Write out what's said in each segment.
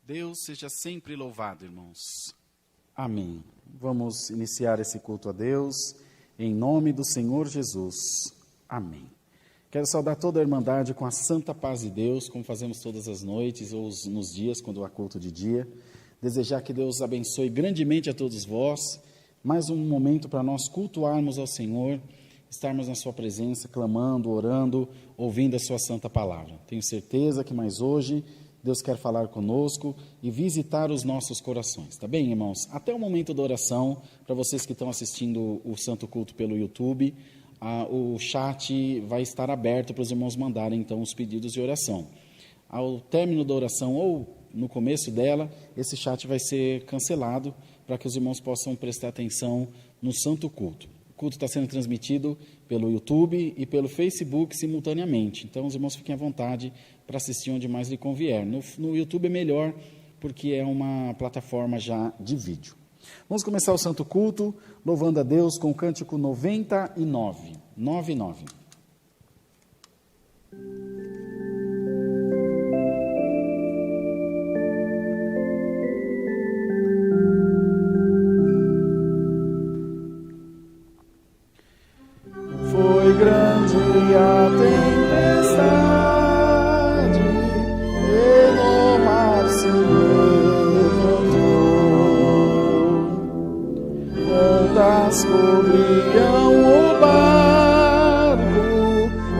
Deus seja sempre louvado, irmãos. Amém. Vamos iniciar esse culto a Deus, em nome do Senhor Jesus. Amém. Quero saudar toda a Irmandade com a santa paz de Deus, como fazemos todas as noites ou nos dias, quando há culto de dia. Desejar que Deus abençoe grandemente a todos vós. Mais um momento para nós cultuarmos ao Senhor, estarmos na sua presença, clamando, orando, ouvindo a sua santa palavra. Tenho certeza que mais hoje Deus quer falar conosco e visitar os nossos corações. Tá bem, irmãos? Até o momento da oração, para vocês que estão assistindo o Santo Culto pelo YouTube, o chat vai estar aberto para os irmãos mandarem, então, os pedidos de oração. Ao término da oração, ou no começo dela, esse chat vai ser cancelado para que os irmãos possam prestar atenção no Santo Culto. O culto está sendo transmitido pelo YouTube e pelo Facebook simultaneamente. Então, os irmãos fiquem à vontade para assistir onde mais lhe convier. No YouTube é melhor, porque é uma plataforma já de vídeo. Vamos começar o Santo Culto, louvando a Deus com o cântico 99. 99. Foi grande a tempestade, e no mar se levantou. Ondas cobriam o barco,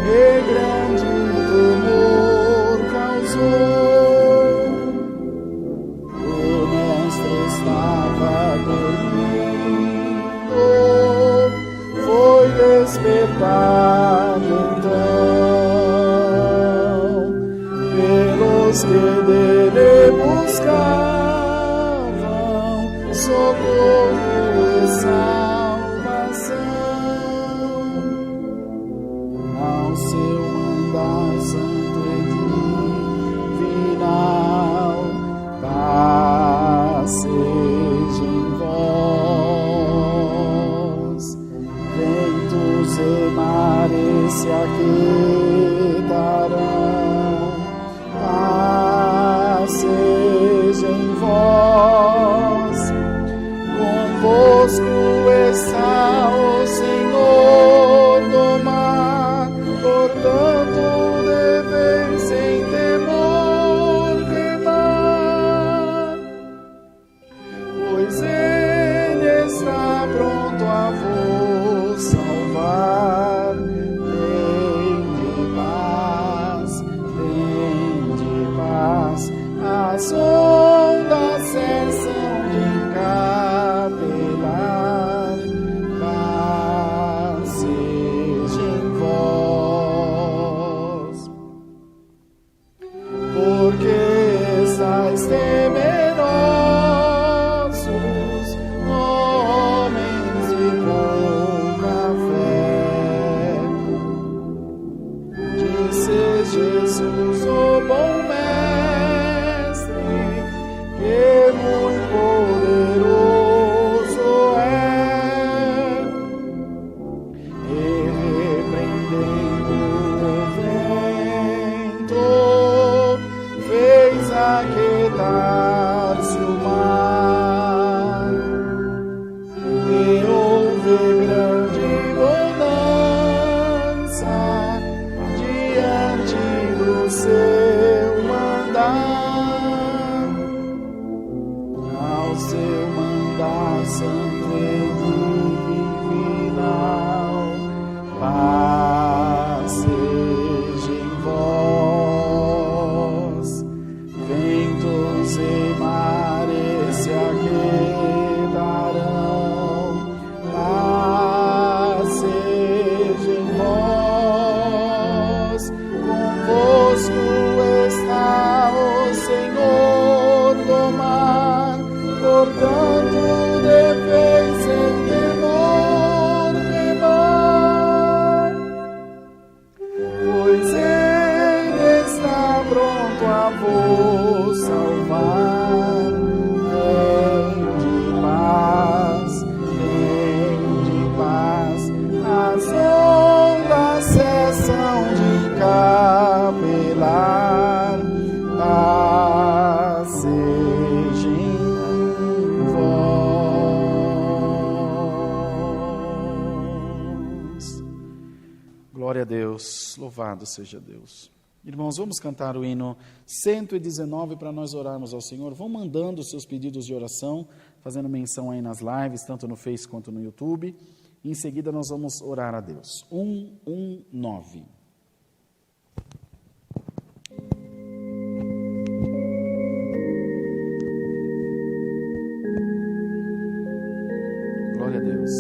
e grande temor causou. O mestre estava dormindo, foi despertado então pelos que dele buscavam socorro e salvação. Ao seu mandar santo e divinal, paz seja em vós. Ventos e mares se aquietarão, paz seja em vós. Convosco está o Senhor do mar, portanto deveis sem temor remar, pois Ele está pronto a vos salvar. Tende paz, as ondas cessam de capelar, paz seja em vós, porque estáis temerosos, homens de pouca fé. Disse Jesus, o bom mestre, que muito poderoso é, e repreendendo o vento, fez aquietar-se o mar, e houve grande bonança diante do seu mandar. Ao seu mandar santo e divinal, paz seja em vós. Ventos e mares se aquietarão, paz seja em vós. Convosco está o Senhor do mar, portanto deveis sem temor remar, pois Ele está pronto a vos salvar. Tende paz, as ondas cessam de capelar, paz seja em vós. Glória a Deus, louvado seja Deus. Irmãos, vamos cantar o hino 119 para nós orarmos ao Senhor. Vão mandando os seus pedidos de oração, fazendo menção aí nas lives, tanto no Face quanto no YouTube. E em seguida nós vamos orar a Deus. 119. Glória a Deus.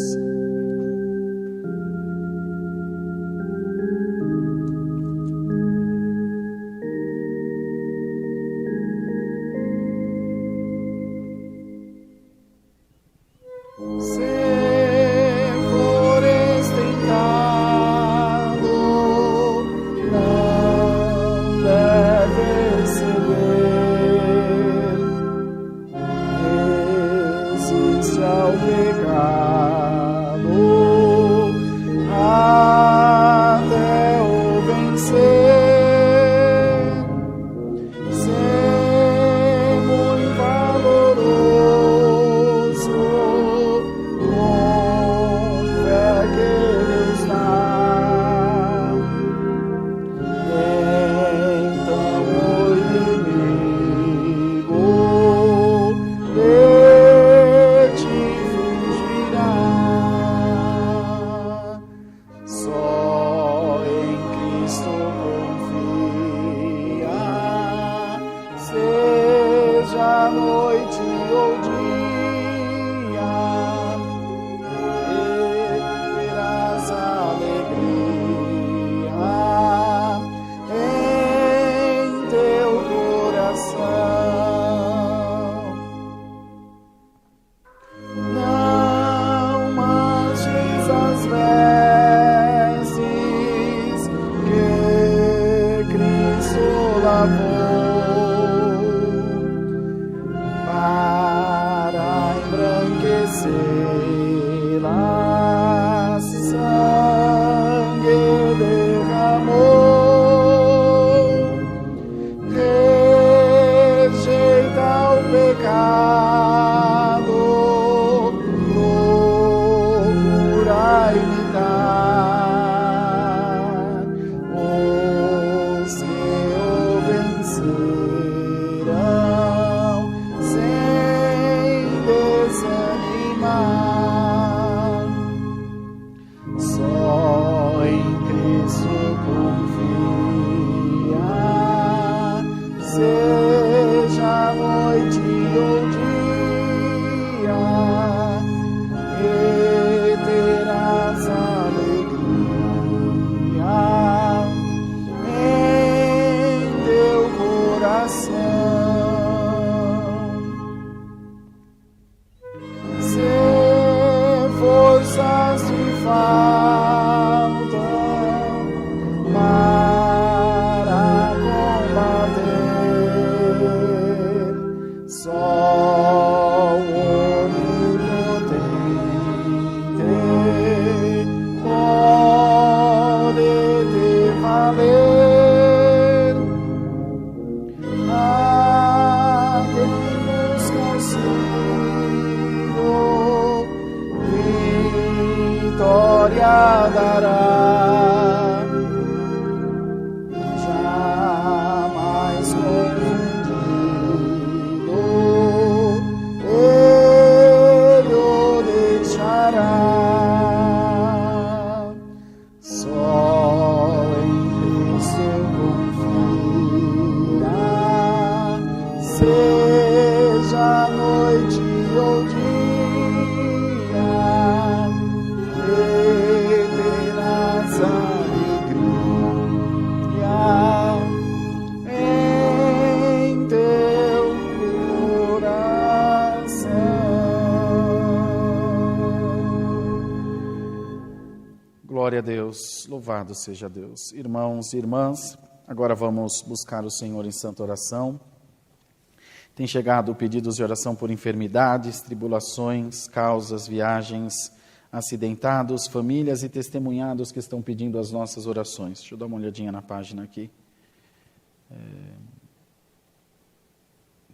lavou para embranquecê-la, sangue derramou, rejeita o pecado, procura imitar os que o vencerão sem desanimar. Só em Cristo confia, seja noite ou dia, e terás alegria em teu coração. Se forças te faltam para combater, só o Onipotente pode te valer. A quem busca auxílio, vitória dará. Jamais confundido, ele o deixará. Só em Cristo confia, seja noite ou dia, e terás alegria em teu coração. Glória a Deus, louvado seja Deus. Irmãos e irmãs, agora vamos buscar o Senhor em santa oração. Tem chegado pedidos de oração por enfermidades, tribulações, causas, viagens, acidentados, famílias e testemunhados que estão pedindo as nossas orações. Deixa eu dar uma olhadinha na página aqui.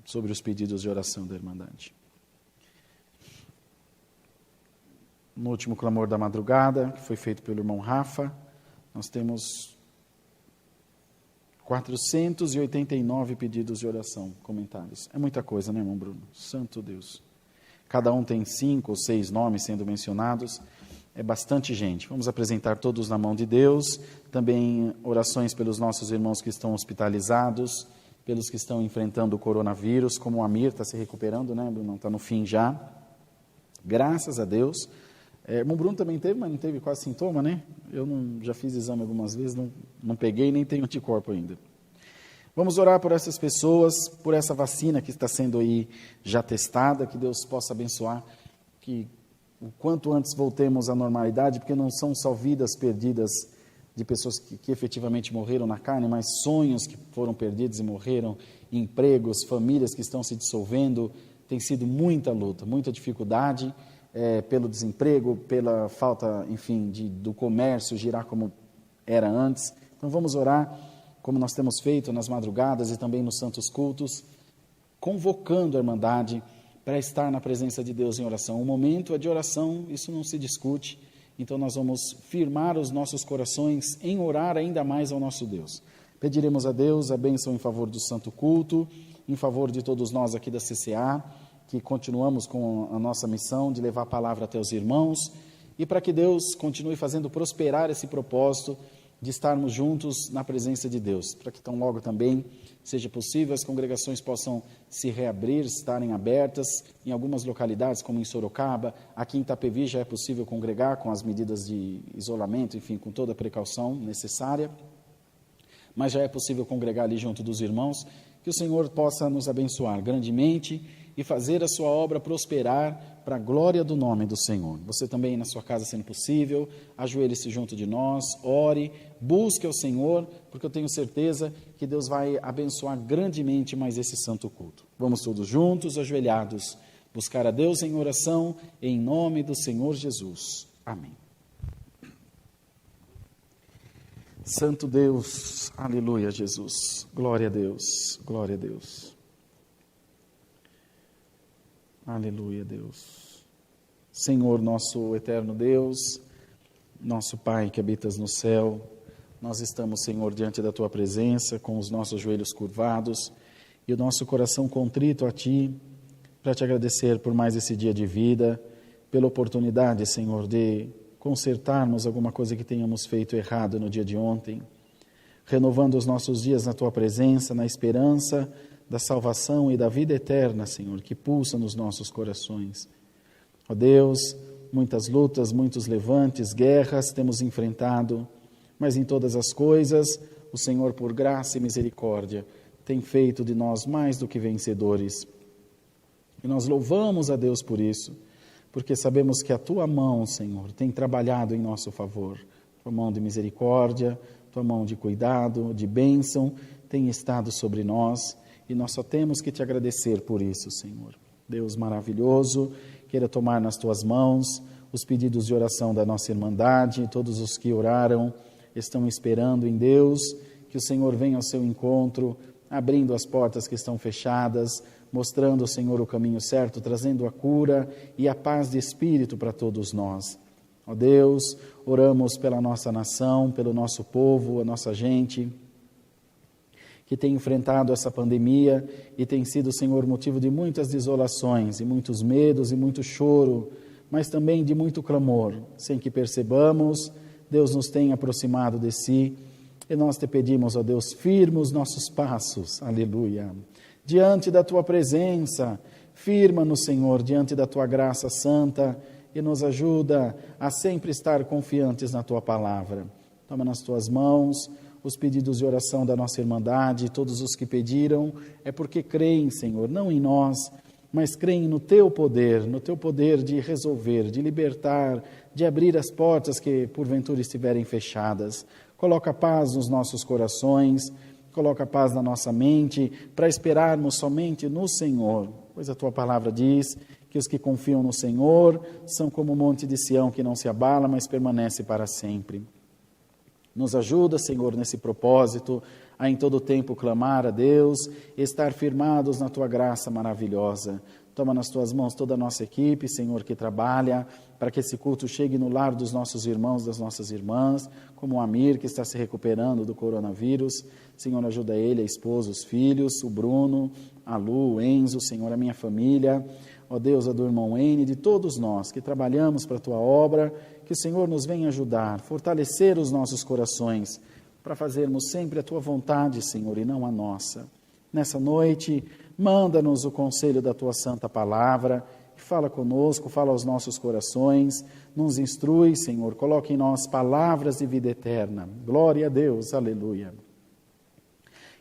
Sobre os pedidos de oração da Irmandade. No último clamor da madrugada, que foi feito pelo irmão Rafa, nós temos 489 pedidos de oração, comentários. É muita coisa, né, irmão Bruno? Santo Deus. Cada um tem 5 ou 6 nomes sendo mencionados. É bastante gente. Vamos apresentar todos na mão de Deus. Também orações pelos nossos irmãos que estão hospitalizados, pelos que estão enfrentando o coronavírus, como o Amir está se recuperando, né, Bruno? Está no fim já. Graças a Deus. Irmão Bruno também teve, mas não teve quase sintoma, né? Eu já fiz exame algumas vezes, não peguei, nem tenho anticorpo ainda. Vamos orar por essas pessoas, por essa vacina que está sendo aí já testada, que Deus possa abençoar, que o quanto antes voltemos à normalidade, porque não são só vidas perdidas de pessoas que efetivamente morreram na carne, mas sonhos que foram perdidos e morreram, empregos, famílias que estão se dissolvendo. Tem sido muita luta, muita dificuldade, pelo desemprego, pela falta, enfim, do comércio girar como era antes. Então vamos orar, como nós temos feito nas madrugadas e também nos santos cultos, convocando a Irmandade para estar na presença de Deus em oração. O momento é de oração, isso não se discute, então nós vamos firmar os nossos corações em orar ainda mais ao nosso Deus. Pediremos a Deus a bênção em favor do santo culto, em favor de todos nós aqui da CCA, que continuamos com a nossa missão de levar a palavra até os irmãos, e para que Deus continue fazendo prosperar esse propósito de estarmos juntos na presença de Deus, para que tão logo também seja possível, as congregações possam se reabrir, estarem abertas, em algumas localidades, como em Sorocaba, aqui em Itapevi já é possível congregar com as medidas de isolamento, enfim, com toda a precaução necessária, mas já é possível congregar ali junto dos irmãos, que o Senhor possa nos abençoar grandemente e fazer a sua obra prosperar para a glória do nome do Senhor. Você também, na sua casa, sendo possível, ajoelhe-se junto de nós, ore, busque ao Senhor, porque eu tenho certeza que Deus vai abençoar grandemente mais esse santo culto. Vamos todos juntos, ajoelhados, buscar a Deus em oração, em nome do Senhor Jesus. Amém. Santo Deus, aleluia, Jesus, glória a Deus, glória a Deus. Aleluia, Deus. Senhor, nosso eterno Deus, nosso Pai que habitas no céu, nós estamos, Senhor, diante da Tua presença, com os nossos joelhos curvados e o nosso coração contrito a Ti, para Te agradecer por mais esse dia de vida, pela oportunidade, Senhor, de consertarmos alguma coisa que tenhamos feito errado no dia de ontem, renovando os nossos dias na Tua presença, na esperança da salvação e da vida eterna, Senhor, que pulsa nos nossos corações. Ó Deus, muitas lutas, muitos levantes, guerras temos enfrentado, mas em todas as coisas, o Senhor, por graça e misericórdia, tem feito de nós mais do que vencedores. E nós louvamos a Deus por isso, porque sabemos que a Tua mão, Senhor, tem trabalhado em nosso favor. Tua mão de misericórdia, Tua mão de cuidado, de bênção, tem estado sobre nós, e nós só temos que Te agradecer por isso, Senhor. Deus maravilhoso, queira tomar nas Tuas mãos os pedidos de oração da nossa irmandade, todos os que oraram estão esperando em Deus, que o Senhor venha ao seu encontro, abrindo as portas que estão fechadas, mostrando ao Senhor o caminho certo, trazendo a cura e a paz de espírito para todos nós. Ó Deus, oramos pela nossa nação, pelo nosso povo, a nossa gente, que tem enfrentado essa pandemia e tem sido, Senhor, motivo de muitas desolações e muitos medos e muito choro, mas também de muito clamor, sem que percebamos, Deus nos tem aproximado de Si, e nós Te pedimos, ó Deus, firma os nossos passos, aleluia, diante da Tua presença, firma-nos, Senhor, diante da Tua graça santa e nos ajuda a sempre estar confiantes na Tua palavra. Toma nas Tuas mãos os pedidos de oração da nossa irmandade, todos os que pediram, é porque creem, Senhor, não em nós, mas creem no Teu poder de resolver, de libertar, de abrir as portas que porventura estiverem fechadas. Coloca paz nos nossos corações, coloca paz na nossa mente, para esperarmos somente no Senhor, pois a Tua palavra diz que os que confiam no Senhor são como o monte de Sião que não se abala, mas permanece para sempre. Nos ajuda, Senhor, nesse propósito, a em todo tempo clamar a Deus, estar firmados na Tua graça maravilhosa. Toma nas Tuas mãos toda a nossa equipe, Senhor, que trabalha para que esse culto chegue no lar dos nossos irmãos, das nossas irmãs, como o Amir, que está se recuperando do coronavírus. Senhor, ajuda ele, a esposa, os filhos, o Bruno, a Lu, o Enzo, Senhor, a minha família. Ó Deus, a do irmão N, de todos nós que trabalhamos para a Tua obra, que o Senhor nos venha ajudar, fortalecer os nossos corações, para fazermos sempre a Tua vontade, Senhor, e não a nossa. Nessa noite, manda-nos o conselho da Tua santa palavra, que fala conosco, fala aos nossos corações, nos instrui, Senhor, coloque em nós palavras de vida eterna. Glória a Deus, aleluia.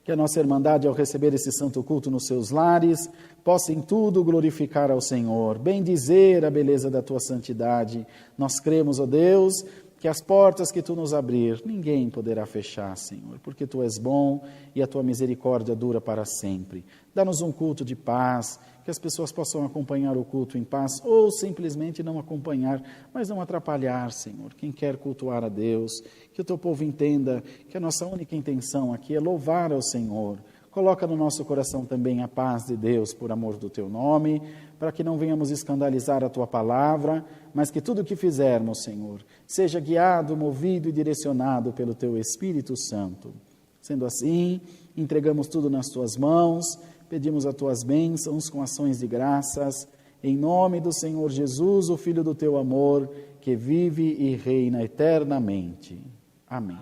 Que a nossa irmandade, ao receber esse santo culto nos seus lares, possa em tudo glorificar ao Senhor, bendizer a beleza da Tua santidade. Nós cremos, ó Deus, que as portas que Tu nos abrir, ninguém poderá fechar, Senhor, porque Tu és bom e a Tua misericórdia dura para sempre. Dá-nos um culto de paz, que as pessoas possam acompanhar o culto em paz, ou simplesmente não acompanhar, mas não atrapalhar, Senhor. Quem quer cultuar a Deus, que o Teu povo entenda que a nossa única intenção aqui é louvar ao Senhor. Coloca no nosso coração também a paz de Deus, por amor do Teu nome, para que não venhamos escandalizar a Tua palavra, mas que tudo o que fizermos, Senhor, seja guiado, movido e direcionado pelo Teu Espírito Santo. Sendo assim, entregamos tudo nas Tuas mãos, pedimos as Tuas bênçãos com ações de graças, em nome do Senhor Jesus, o Filho do Teu amor, que vive e reina eternamente. Amém.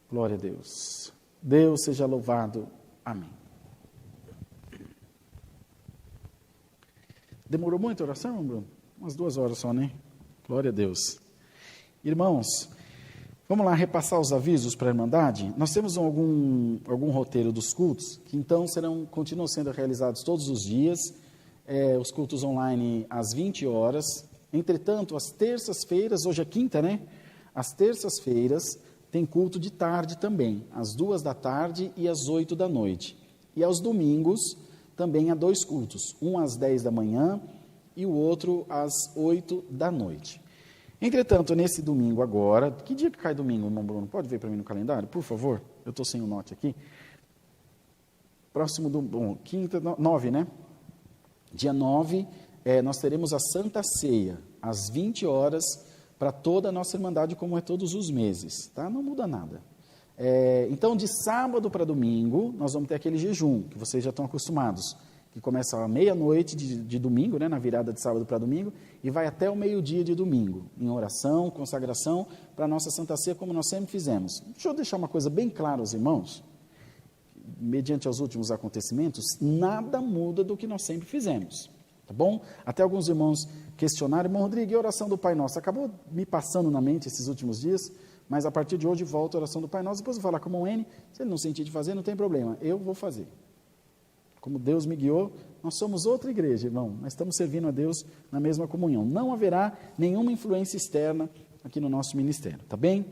Glória a Deus. Deus seja louvado. Amém. Demorou muito a oração, Bruno? Umas 2 horas só, né? Glória a Deus. Irmãos, Vamos lá repassar os avisos para a Irmandade? Nós temos algum roteiro dos cultos, que então continuam sendo realizados todos os dias, os cultos online às 20 horas. Entretanto, às terças-feiras, hoje é quinta, né? Às terças-feiras tem culto de tarde também, às 2 da tarde e às 8 da noite. E aos domingos também há 2 cultos, um às 10 da manhã e o outro às 8 da noite. Entretanto, nesse domingo agora, que dia que cai domingo, irmão Bruno? Pode ver para mim no calendário, por favor? Eu estou sem o note aqui. Próximo domingo, quinta, 9, né? Dia 9, nós teremos a Santa Ceia, às 20 horas, para toda a nossa Irmandade, como é todos os meses, tá? Não muda nada. Então, de sábado para domingo, nós vamos ter aquele jejum, que vocês já estão acostumados, que começa à meia-noite de domingo, né, na virada de sábado para domingo, e vai até o meio-dia de domingo, em oração, consagração, para a nossa Santa Ceia, como nós sempre fizemos. Deixa eu deixar uma coisa bem clara aos irmãos, mediante os últimos acontecimentos, nada muda do que nós sempre fizemos, tá bom? Até alguns irmãos questionaram, irmão Rodrigo, e a oração do Pai Nosso? Acabou me passando na mente esses últimos dias, mas a partir de hoje volta a oração do Pai Nosso, depois eu vou falar com o irmão N, se ele não sentir de fazer, não tem problema, eu vou fazer. Como Deus me guiou, nós somos outra igreja, irmão, nós estamos servindo a Deus na mesma comunhão. Não haverá nenhuma influência externa aqui no nosso ministério, tá bem?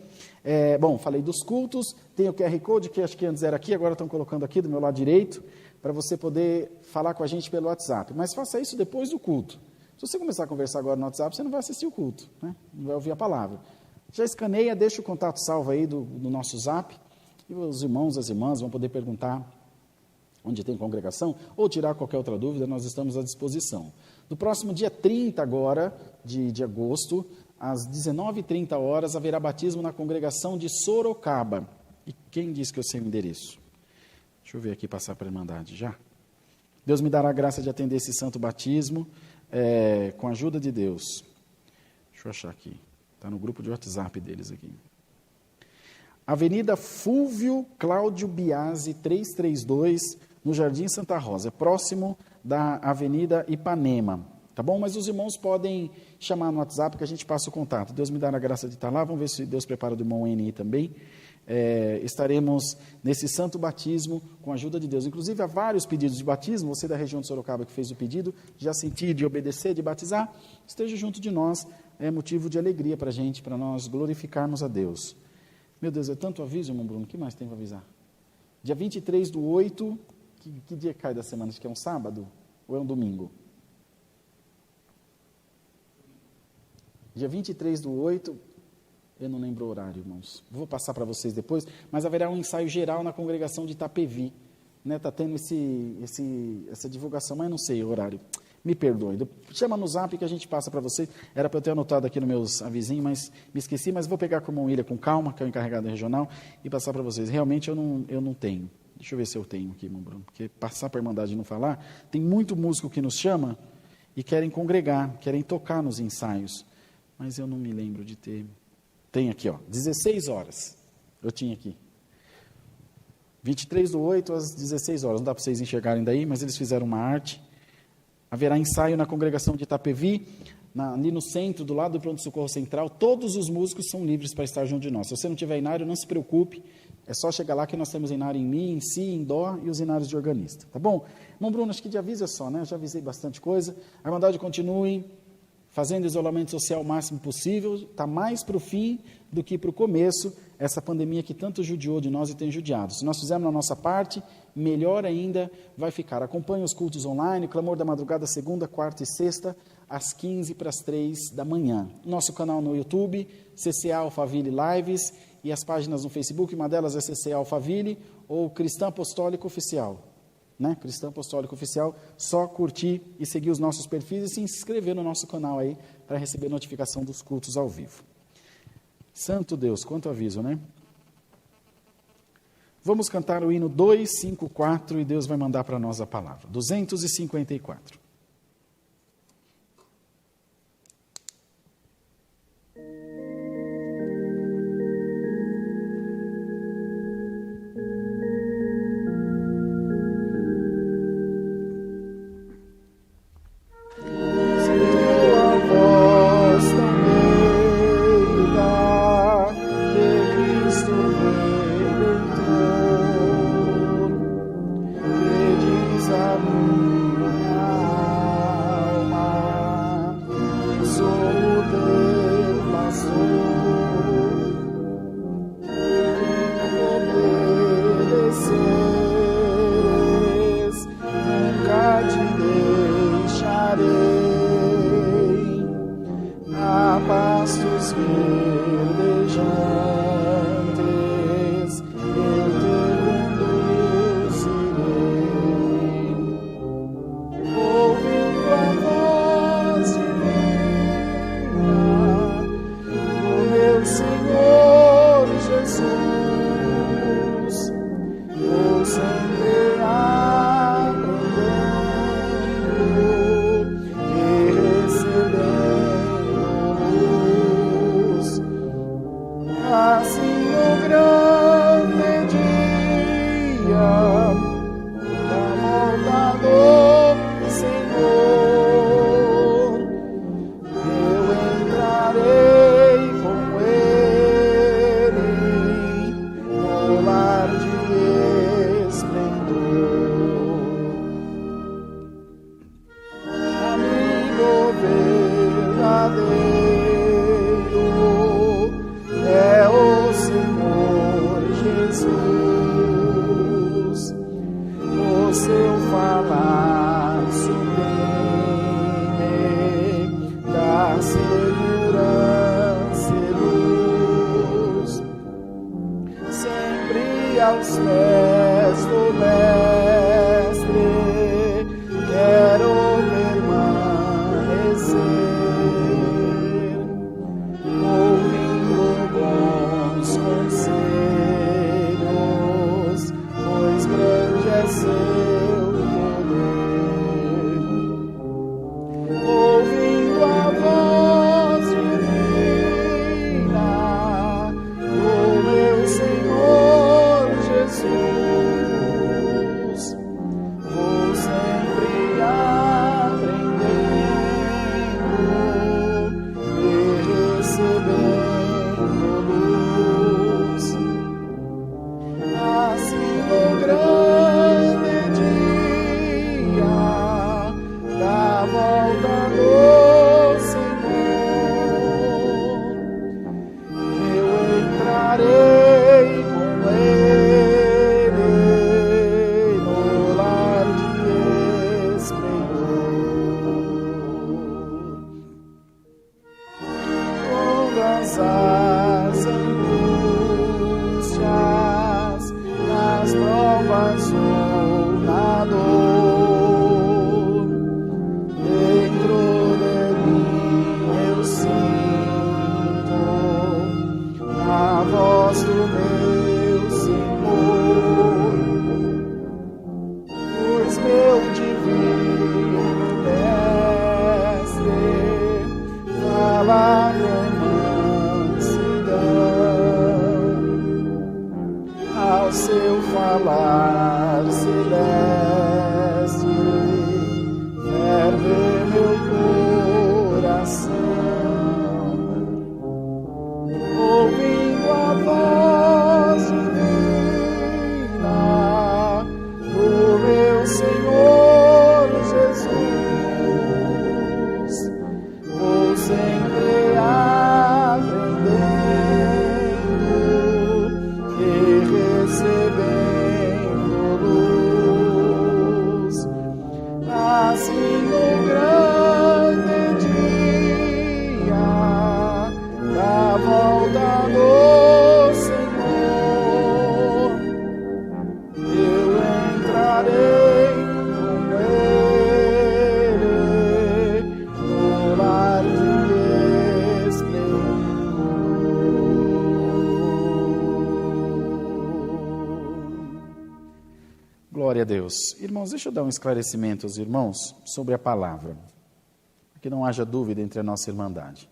Bom, falei dos cultos, tem o QR Code, que acho que antes era aqui, agora estão colocando aqui do meu lado direito, para você poder falar com a gente pelo WhatsApp. Mas faça isso depois do culto. Se você começar a conversar agora no WhatsApp, você não vai assistir o culto, né? Não vai ouvir a palavra. Já escaneia, deixa o contato salvo aí do nosso Zap, e os irmãos, as irmãs vão poder perguntar onde tem congregação, ou tirar qualquer outra dúvida, nós estamos à disposição. No próximo dia 30 agora, de agosto, às 19h30, haverá batismo na congregação de Sorocaba. E quem disse que eu sei o endereço? Deixa eu ver aqui, passar para a Irmandade já. Deus me dará a graça de atender esse santo batismo, com a ajuda de Deus. Deixa eu achar aqui. Está no grupo de WhatsApp deles aqui. Avenida Fúvio Cláudio Biasi, 332, no Jardim Santa Rosa, próximo da Avenida Ipanema, tá bom? Mas os irmãos podem chamar no WhatsApp que a gente passa o contato. Deus me dá a graça de estar lá, vamos ver se Deus prepara do irmão N também. Estaremos nesse santo batismo com a ajuda de Deus. Inclusive, há vários pedidos de batismo, você da região de Sorocaba que fez o pedido, já sentir de obedecer, de batizar, esteja junto de nós, é motivo de alegria para a gente, para nós glorificarmos a Deus. Meu Deus, é tanto aviso, irmão Bruno, o que mais tem para avisar? Dia 23/8, que dia cai da semana? Acho que é um sábado ou é um domingo? Dia 23/8, eu não lembro o horário, irmãos. Vou passar para vocês depois, mas haverá um ensaio geral na congregação de Itapevi. Está tendo essa divulgação, mas não sei o horário. Me perdoe. Chama no Zap que a gente passa para vocês. Era para eu ter anotado aqui nos meus avisinhos, mas me esqueci. Mas vou pegar com o irmão William com calma, que é o encarregado regional, e passar para vocês. Realmente eu não tenho. Deixa eu ver se eu tenho aqui, irmão Bruno. Porque passar para a Irmandade e não falar, tem muito músico que nos chama e querem congregar, querem tocar nos ensaios. Mas eu não me lembro de ter. Tem aqui, 16 horas. Eu tinha aqui. 23/8 às 16 horas. Não dá para vocês enxergarem daí, mas eles fizeram uma arte. Haverá ensaio na congregação de Itapevi, ali no centro, do lado do pronto-socorro central. Todos os músicos são livres para estar junto de nós. Se você não tiver inário, não se preocupe. É só chegar lá que nós temos inário em Mi, em Si, em Dó e os inários de organista. Tá bom? Irmão Bruno, acho que de aviso é só, né? Eu já avisei bastante coisa. A Irmandade continue fazendo isolamento social o máximo possível. Está mais para o fim do que para o começo, essa pandemia que tanto judiou de nós e tem judiado. Se nós fizermos a nossa parte, melhor ainda vai ficar. Acompanhe os cultos online, Clamor da Madrugada, segunda, quarta e sexta, às 15:03 da manhã. Nosso canal no YouTube, CCA Alphaville Lives, e as páginas no Facebook, uma delas é CCA Alphaville ou Cristã Apostólica Oficial. Né? Cristã Apostólica Oficial, só curtir e seguir os nossos perfis e se inscrever no nosso canal aí, para receber notificação dos cultos ao vivo. Santo Deus, quanto aviso, né? Vamos cantar o hino 254 e Deus vai mandar para nós a palavra. 254. Tua voz tão meiga, sempre aprendendo e recebemos assim o grande dia da volta do Senhor. Eu entrarei com Ele no lar de esplendor. Amigo verdadeiro é o Senhor Jesus. O seu falar sublime dá segurança e luz, sempre aos pés do Mestre quero permanecer, ouvindo bons conselhos, pois grande é seu poder. Ouvindo a voz divina do meu Senhor Jesus, vou sempre aprendendo e recebendo luz. Assim no grande dia da volta do Senhor, eu entrarei com Ele no lar de esplendor. Todas as angústias, nas provas ou na dor, dentro de mim eu sinto a voz do meu Senhor, pois meu divino Mestre fala com mansidão, ao seu falar celeste ferve meu coração, ouvindo a voz divina do meu Senhor Jesus, vou sempre aprendendo e recebendo luz. Assim no grande dia da volta do Senhor, eu entrarei com Ele no lar de esplendor. Glória a Deus. Irmãos, deixa eu dar um esclarecimento aos irmãos sobre a palavra, para que não haja dúvida entre a nossa irmandade.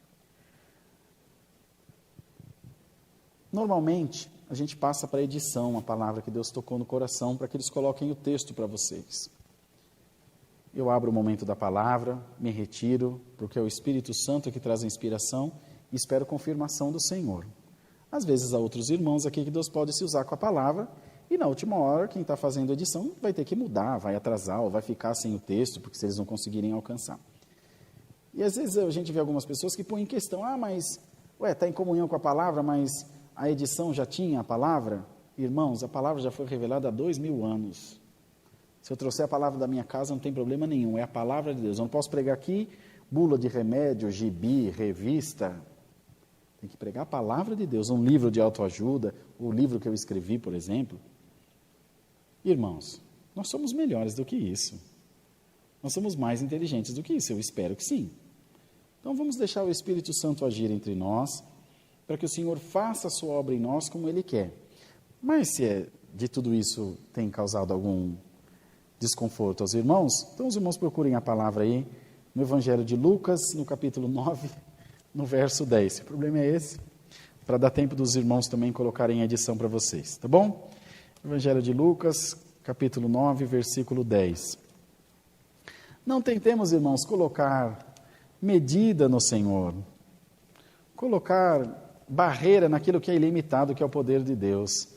Normalmente, a gente passa para a edição a palavra que Deus tocou no coração para que eles coloquem o texto para vocês. Eu abro o momento da palavra, me retiro, porque é o Espírito Santo que traz a inspiração e espero confirmação do Senhor. Às vezes há outros irmãos aqui que Deus pode se usar com a palavra e na última hora quem está fazendo a edição vai ter que mudar, vai atrasar ou vai ficar sem o texto, porque se eles não conseguirem alcançar. E às vezes a gente vê algumas pessoas que põem em questão, mas, está em comunhão com a palavra, mas a edição já tinha a palavra? Irmãos, a palavra já foi revelada há 2000 anos. Se eu trouxer a palavra da minha casa, não tem problema nenhum, é a palavra de Deus. Eu não posso pregar aqui bula de remédio, gibi, revista. Tem que pregar a palavra de Deus, um livro de autoajuda, o livro que eu escrevi, por exemplo. Irmãos, nós somos melhores do que isso. Nós somos mais inteligentes do que isso, eu espero que sim. Então vamos deixar o Espírito Santo agir entre nós, para que o Senhor faça a sua obra em nós como Ele quer. Mas se é de tudo isso tem causado algum desconforto aos irmãos? Então os irmãos procurem a palavra aí, no Evangelho de Lucas, no capítulo 9, no verso 10. O problema é esse, para dar tempo dos irmãos também colocarem a edição para vocês, tá bom? Evangelho de Lucas, capítulo 9, versículo 10. Não tentemos, irmãos, colocar medida no Senhor, colocar barreira naquilo que é ilimitado, que é o poder de Deus.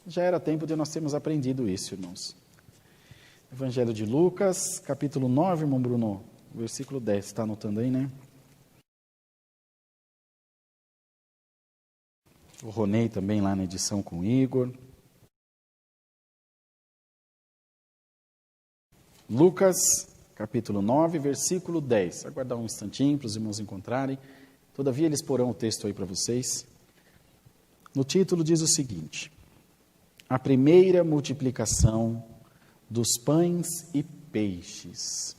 Já era tempo de nós termos aprendido isso, irmãos. Evangelho de Lucas, capítulo 9, irmão Bruno, versículo 10. Está anotando aí, né? O Ronei também lá na edição com o Igor. Lucas, capítulo 9, versículo 10. Aguardar um instantinho para os irmãos encontrarem. Todavia eles porão o texto aí para vocês. No título diz o seguinte: a primeira multiplicação dos pães e peixes.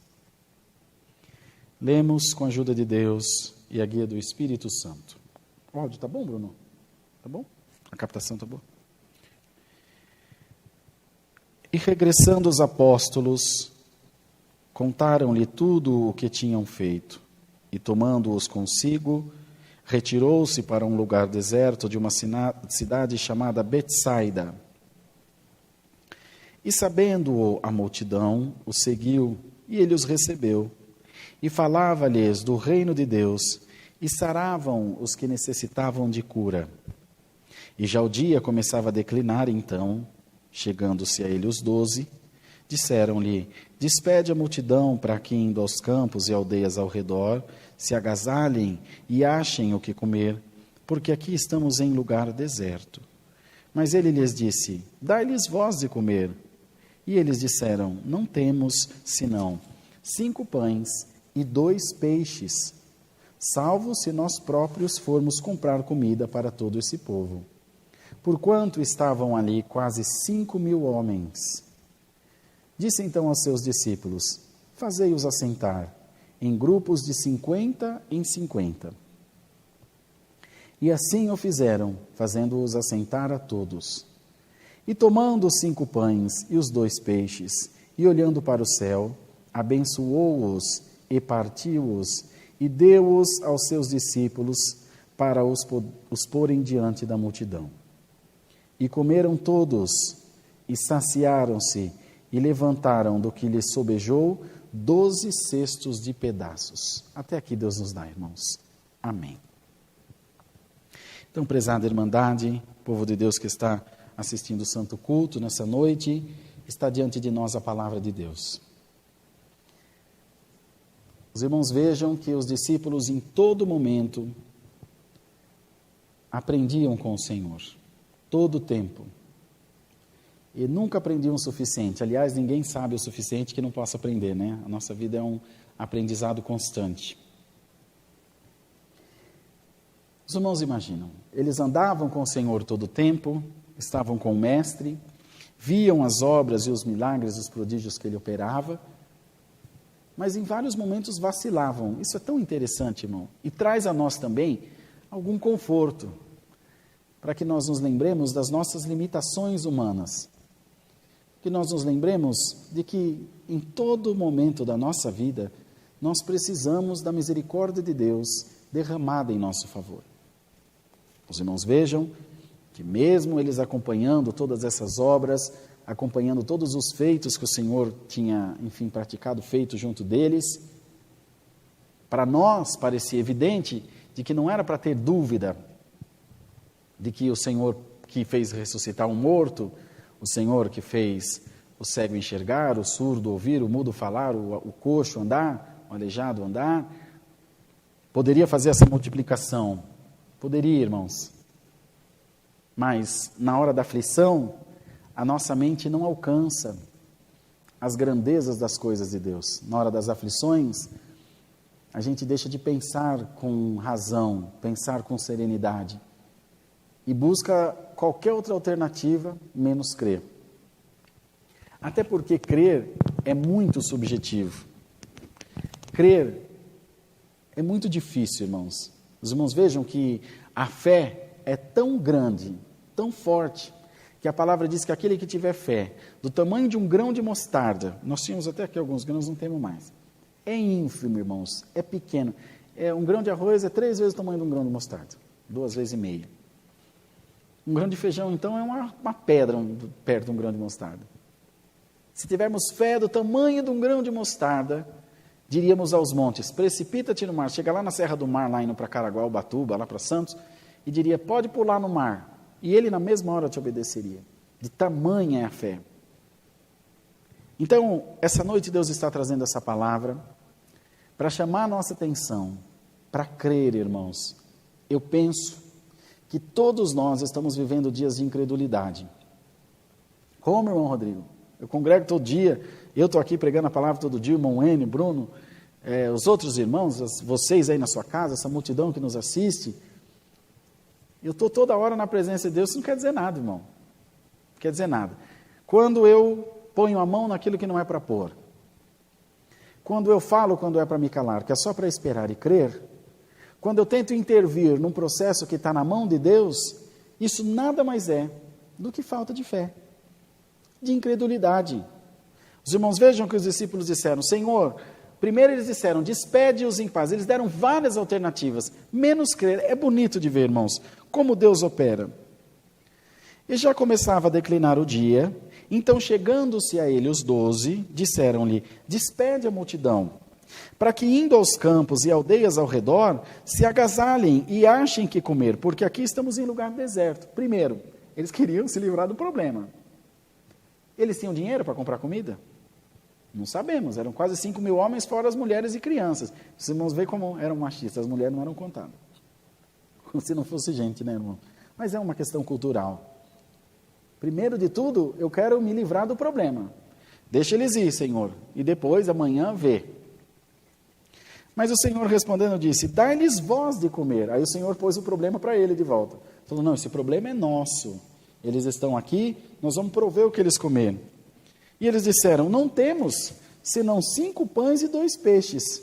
Lemos com a ajuda de Deus e a guia do Espírito Santo. O áudio está bom, Bruno? Está bom? A captação está boa? E regressando os apóstolos, contaram-lhe tudo o que tinham feito, e tomando-os consigo, retirou-se para um lugar deserto de uma cidade chamada Betsaida. E sabendo-o a multidão, o seguiu, e ele os recebeu, e falava-lhes do reino de Deus, e saravam os que necessitavam de cura. E já o dia começava a declinar, então, chegando-se a ele os 12, disseram-lhe: despede a multidão para que, indo aos campos e aldeias ao redor, se agasalhem e achem o que comer, porque aqui estamos em lugar deserto. Mas ele lhes disse: dai-lhes vós de comer. E eles disseram: não temos, senão 5 pães e 2 peixes, salvo se nós próprios formos comprar comida para todo esse povo. Porquanto estavam ali quase 5.000 homens. Disse então aos seus discípulos: fazei-os assentar, em grupos de 50 em 50. E assim o fizeram, fazendo-os assentar a todos. E tomando os 5 pães e os 2 peixes, e olhando para o céu, abençoou-os e partiu-os, e deu-os aos seus discípulos para os porem diante da multidão. E comeram todos, e saciaram-se, e levantaram do que lhes sobejou 12 cestos de pedaços. Até aqui Deus nos dá, irmãos. Amém. Então, prezada Irmandade, povo de Deus que está assistindo o Santo Culto nessa noite, está diante de nós a palavra de Deus. Os irmãos vejam que os discípulos em todo momento aprendiam com o Senhor, todo o tempo. E nunca aprendiam o suficiente. Aliás, ninguém sabe o suficiente que não possa aprender, né? A nossa vida é um aprendizado constante. Os irmãos imaginam, eles andavam com o Senhor todo o tempo, estavam com o Mestre, viam as obras e os milagres, os prodígios que ele operava, mas em vários momentos vacilavam. Isso é tão interessante, irmão, e traz a nós também algum conforto, para que nós nos lembremos das nossas limitações humanas, que nós nos lembremos de que em todo momento da nossa vida, nós precisamos da misericórdia de Deus derramada em nosso favor. Os irmãos vejam que mesmo eles acompanhando todas essas obras, acompanhando todos os feitos que o Senhor tinha, enfim, praticado, feito junto deles, para nós parecia evidente de que não era para ter dúvida de que o Senhor que fez ressuscitar um morto, o Senhor que fez o cego enxergar, o surdo ouvir, o mudo falar, o coxo andar, o aleijado andar, poderia fazer essa multiplicação. Poderia, irmãos. Mas, na hora da aflição, a nossa mente não alcança as grandezas das coisas de Deus. Na hora das aflições, a gente deixa de pensar com razão, pensar com serenidade, e busca qualquer outra alternativa, menos crer. Até porque crer é muito subjetivo. Crer é muito difícil, irmãos. Os irmãos vejam que a fé é tão grande, tão forte, que a palavra diz que aquele que tiver fé, do tamanho de um grão de mostarda, nós tínhamos até aqui alguns grãos, não temos mais, é ínfimo, irmãos, é pequeno, um grão de arroz é 3 vezes o tamanho de um grão de mostarda, 2,5 vezes. Um grão de feijão, então, é uma pedra perto de um grão de mostarda. Se tivermos fé do tamanho de um grão de mostarda, diríamos aos montes, precipita-te no mar, chega lá na Serra do Mar, lá indo para Caraguá, Ubatuba, lá para Santos, e diria, pode pular no mar, e ele na mesma hora te obedeceria. De tamanha é a fé. Então, essa noite Deus está trazendo essa palavra para chamar a nossa atenção, para crer, irmãos. Eu penso que todos nós estamos vivendo dias de incredulidade. Como, irmão Rodrigo? Eu congrego todo dia, eu estou aqui pregando a palavra todo dia, o irmão Enio, Bruno, os outros irmãos, vocês aí na sua casa, essa multidão que nos assiste. Eu estou toda hora na presença de Deus, isso não quer dizer nada, irmão. Não quer dizer nada. Quando eu ponho a mão naquilo que não é para pôr, quando eu falo quando é para me calar, que é só para esperar e crer, quando eu tento intervir num processo que está na mão de Deus, isso nada mais é do que falta de fé, de incredulidade. Os irmãos vejam que os discípulos disseram, Senhor, primeiro eles disseram, despede-os em paz. Eles deram várias alternativas, menos crer. É bonito de ver, irmãos, como Deus opera. E já começava a declinar o dia, então chegando-se a ele os 12, disseram-lhe, despede a multidão, para que indo aos campos e aldeias ao redor, se agasalhem e achem que comer, porque aqui estamos em lugar deserto. Primeiro, eles queriam se livrar do problema. Eles tinham dinheiro para comprar comida? Não sabemos, eram quase 5.000 homens, fora as mulheres e crianças. Os irmãos veem como eram machistas, as mulheres não eram contadas. Como se não fosse gente, né, irmão? Mas é uma questão cultural. Primeiro de tudo, eu quero me livrar do problema. Deixa eles ir, Senhor, e depois, amanhã, vê. Mas o Senhor respondendo disse, dai-lhes vós de comer. Aí o Senhor pôs o problema para ele de volta. Falou, não, esse problema é nosso. Eles estão aqui, nós vamos prover o que eles comerem. E eles disseram, não temos, senão 5 pães e 2 peixes.